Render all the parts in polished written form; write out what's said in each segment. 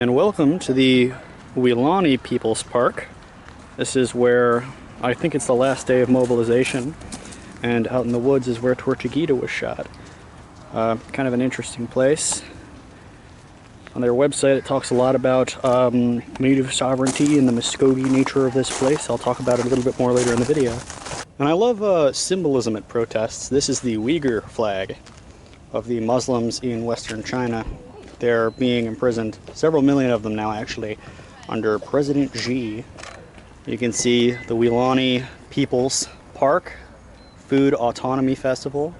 And welcome to the Weelaunee People's Park. This is where I think it's the last day of mobilization, and out in the woods is where Tortuguita was shot. Kind of an interesting place. On their website it talks a lot about native sovereignty and the Muskogee nature of this place. I'll talk about it a little bit more later in the video. And I love symbolism at protests. This is the Uyghur flag of the Muslims in Western China. They're being imprisoned, several million of them now actually, under President Xi. You can see the Weelaunee People's Park Food Autonomy Festival.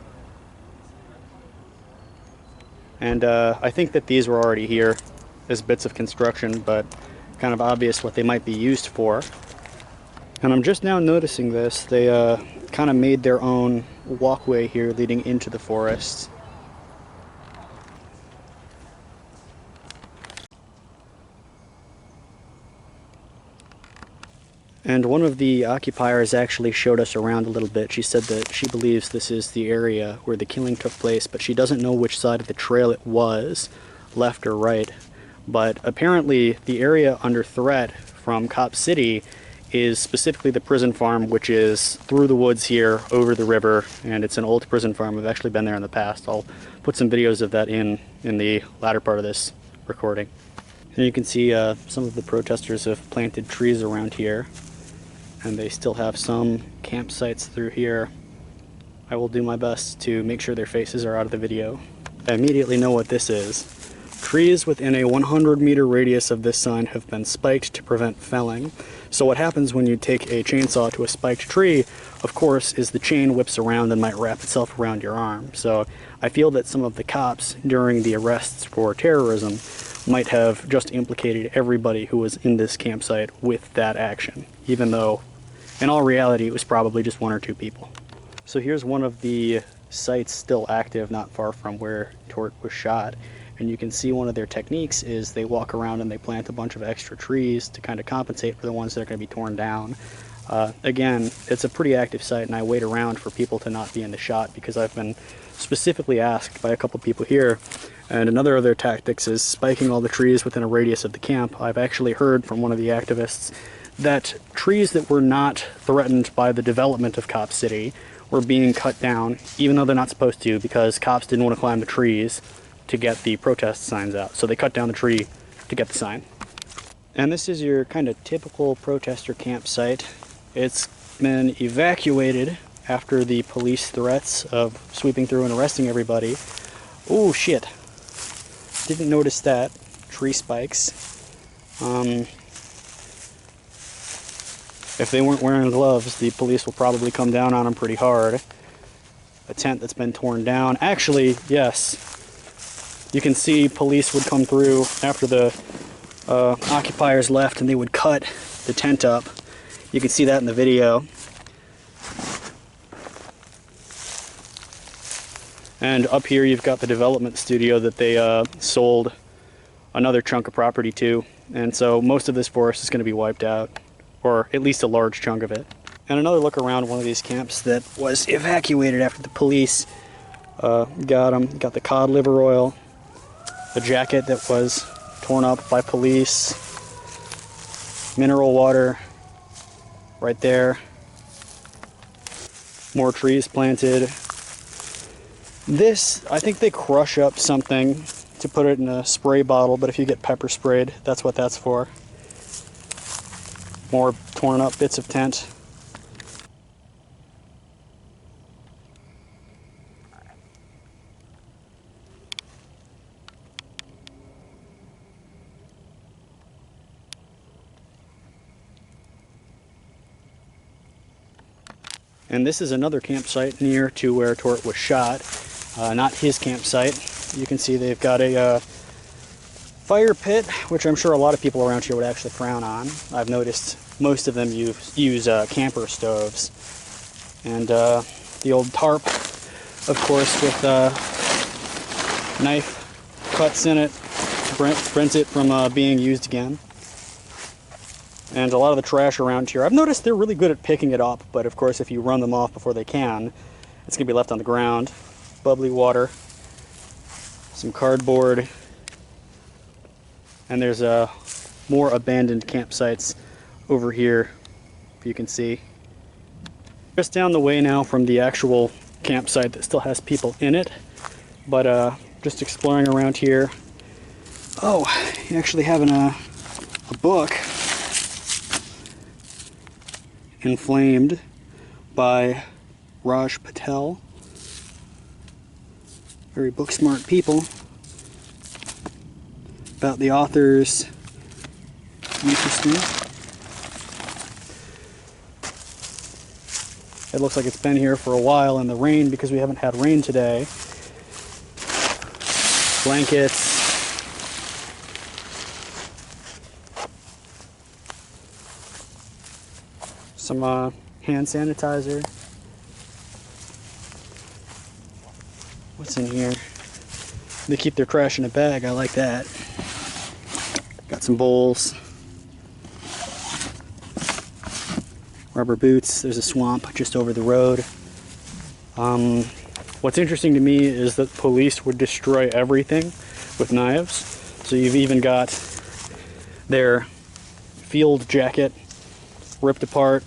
And I think that these were already here as bits of construction, but kind of obvious what they might be used for. And I'm just now noticing this. They kind of made their own walkway here leading into the forest. And one of the occupiers actually showed us around a little bit. She said that she believes this is the area where the killing took place, but she doesn't know which side of the trail it was, left or right. But apparently the area under threat from Cop City is specifically the prison farm, which is through the woods here, over the river, and it's an old prison farm. I've actually been there in the past. I'll put some videos of that in the latter part of this recording. And you can see some of the protesters have planted trees around here, and they still have some campsites through here. I will do my best to make sure their faces are out of the video. I immediately know what this is. Trees within a 100-meter radius of this sign have been spiked to prevent felling. So what happens when you take a chainsaw to a spiked tree, of course, is the chain whips around and might wrap itself around your arm. So I feel that some of the cops during the arrests for terrorism might have just implicated everybody who was in this campsite with that action, even though in all reality it was probably just one or two people. So here's one of the sites still active not far from where Tort was shot, and you can see one of their techniques is they walk around and they plant a bunch of extra trees to kind of compensate for the ones that are going to be torn down. Again, it's a pretty active site, and I wait around for people to not be in the shot because I've been specifically asked by a couple people here. And another of their tactics is spiking all the trees within a radius of the camp. I've actually heard from one of the activists that trees that were not threatened by the development of Cop City were being cut down, even though they're not supposed to, because cops didn't want to climb the trees to get the protest signs out. So they cut down the tree to get the sign. And this is your kind of typical protester campsite. It's been evacuated after the police threats of sweeping through and arresting everybody. Oh shit. Didn't notice that. Tree spikes. If they weren't wearing gloves, the police will probably come down on them pretty hard. A tent that's been torn down. Actually, yes. You can see police would come through after the occupiers left, and they would cut the tent up. You can see that in the video. And up here you've got the development studio that they sold another chunk of property to. And so most of this forest is going to be wiped out, or at least a large chunk of it. And another look around one of these camps that was evacuated after the police got them. Got the cod liver oil, a jacket that was torn up by police, mineral water right there, more trees planted. This, I think they crush up something to put it in a spray bottle, but if you get pepper sprayed, that's what that's for. More torn up bits of tent. And this is another campsite near to where Tort was shot. Not his campsite. You can see they've got a fire pit, which I'm sure a lot of people around here would actually frown on. I've noticed most of them use camper stoves. And the old tarp, of course, with knife cuts in it, prevents it from being used again. And a lot of the trash around here, I've noticed they're really good at picking it up, but of course if you run them off before they can, it's going to be left on the ground. Bubbly water, some cardboard, And there's more abandoned campsites over here, if you can see. Just down the way now from the actual campsite that still has people in it, but just exploring around here. Oh, you actually have a book, Inflamed, by Raj Patel. Very book smart people. About the authors. Interesting. It looks like it's been here for a while in the rain because we haven't had rain today. Blankets. Some hand sanitizer. What's in here? They keep their trash in a bag. I like that. Got some bowls. Rubber boots. There's a swamp just over the road. What's interesting to me is that police would destroy everything with knives. So you've even got their field jacket ripped apart,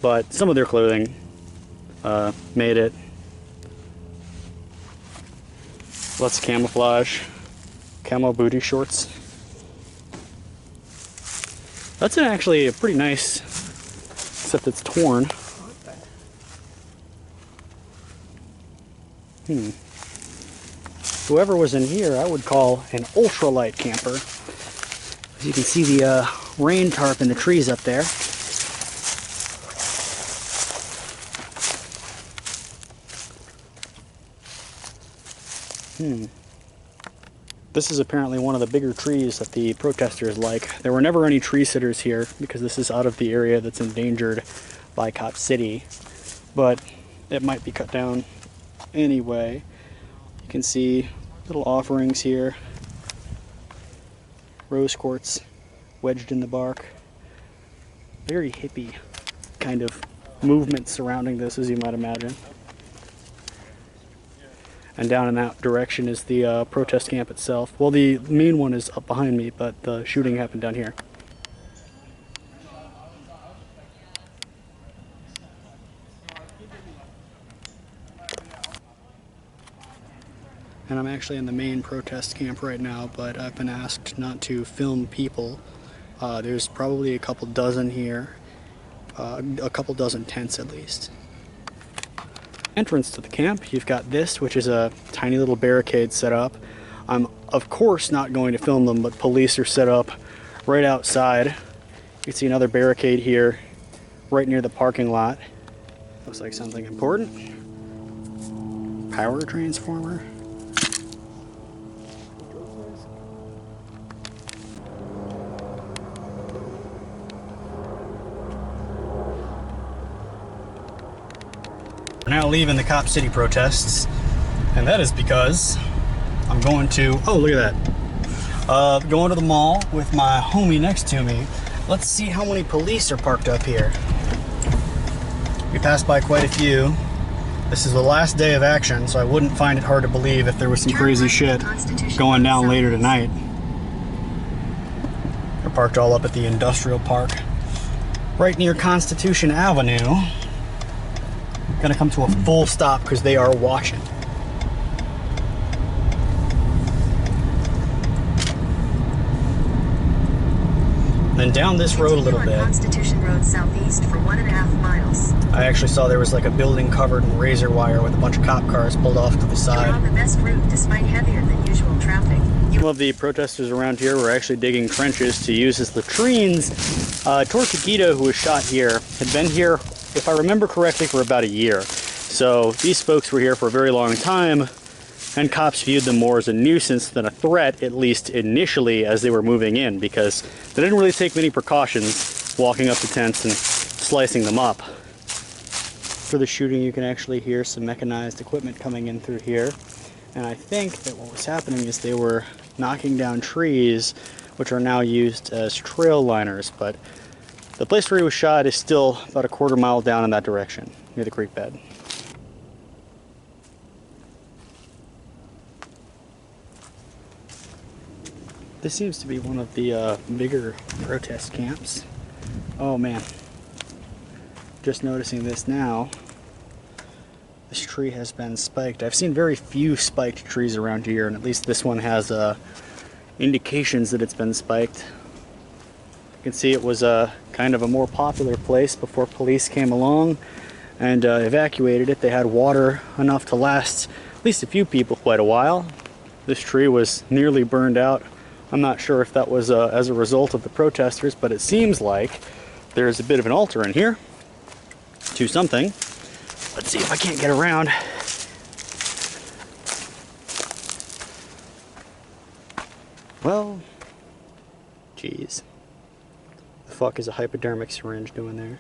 but some of their clothing made it. Lots of camouflage, camo booty shorts. That's actually a pretty nice, except it's torn. Whoever was in here, I would call an ultralight camper. As you can see the rain tarp in the trees up there. This is apparently one of the bigger trees that the protesters like. There were never any tree sitters here because this is out of the area that's endangered by Cop City, but it might be cut down anyway. You can see little offerings here. Rose quartz wedged in the bark. Very hippie kind of movement surrounding this, as you might imagine. And down in that direction is the protest camp itself. Well, the main one is up behind me, but the shooting happened down here. And I'm actually in the main protest camp right now, but I've been asked not to film people. There's probably a couple dozen here, a couple dozen tents at least. Entrance to the camp, you've got this, which is a tiny little barricade set up. I'm of course not going to film them, but police are set up right outside. You can see another barricade here right near the parking lot. Looks like something important. Power transformer. We're now leaving the Cop City protests, and that is because I'm going to, oh look at that, going to the mall with my homie next to me. Let's see how many police are parked up here. We passed by quite a few. This is the last day of action, so I wouldn't find it hard to believe if there was some crazy shit going down later tonight. They're parked all up at the industrial park, right near Constitution Avenue. Gonna come to a full stop because they are watching. Then down this road a little bit. Constitution Road southeast for 1.5 miles. I actually saw there was like a building covered in razor wire with a bunch of cop cars pulled off to the side. You're on the best route despite heavier than usual traffic. Some of the protesters around here were actually digging trenches to use as latrines. Tortuguita, who was shot here, had been here, if I remember correctly, for about a year. So these folks were here for a very long time, and cops viewed them more as a nuisance than a threat, at least initially as they were moving in, because they didn't really take many precautions walking up the tents and slicing them up. For the shooting, you can actually hear some mechanized equipment coming in through here. And I think that what was happening is they were knocking down trees, which are now used as trail liners, but the place where he was shot is still about a quarter mile down in that direction, near the creek bed. This seems to be one of the bigger protest camps. Oh man. Just noticing this now. This tree has been spiked. I've seen very few spiked trees around here, and at least this one has indications that it's been spiked. You can see it was kind of a more popular place before police came along and evacuated it. They had water enough to last at least a few people quite a while. This tree was nearly burned out. I'm not sure if that was as a result of the protesters, but it seems like there's a bit of an altar in here to something. Let's see if I can't get around. Well, geez. The fuck is a hypodermic syringe doing there?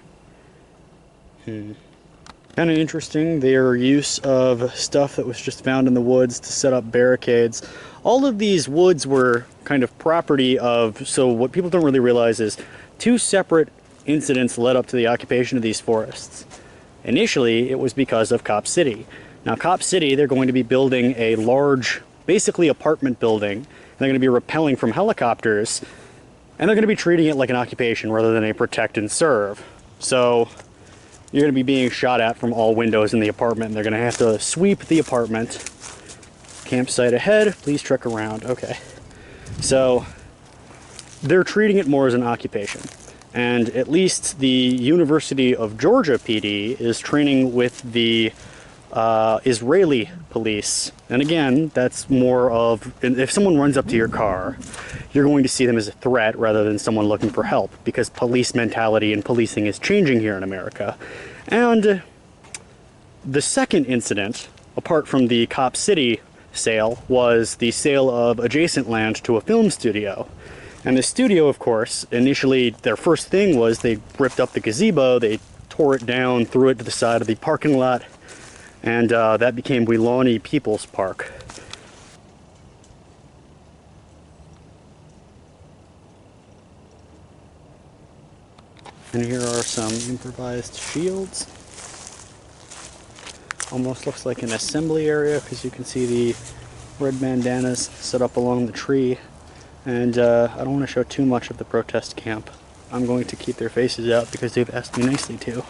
Kind of interesting, their use of stuff that was just found in the woods to set up barricades. All of these woods were kind of property of, so what people don't really realize is two separate incidents led up to the occupation of these forests. Initially, it was because of Cop City. Now, Cop City, they're going to be building a large, basically apartment building. They're going to be rappelling from helicopters, and they're going to be treating it like an occupation rather than a protect and serve. So you're going to be being shot at from all windows in the apartment, and they're going to have to sweep the apartment. Campsite ahead, please trek around. Okay. So they're treating it more as an occupation. And at least the University of Georgia PD is training with the Israeli police. And again, that's more of, if someone runs up to your car, you're going to see them as a threat rather than someone looking for help, because police mentality and policing is changing here in America. And the second incident, apart from the Cop City sale, was the sale of adjacent land to a film studio. And the studio, of course, initially their first thing was they ripped up the gazebo, they tore it down, threw it to the side of the parking lot, and that became Weelaunee People's Park. And here are some improvised shields. Almost looks like an assembly area, because you can see the red bandanas set up along the tree. And I don't want to show too much of the protest camp. I'm going to keep their faces out because they've asked me nicely to.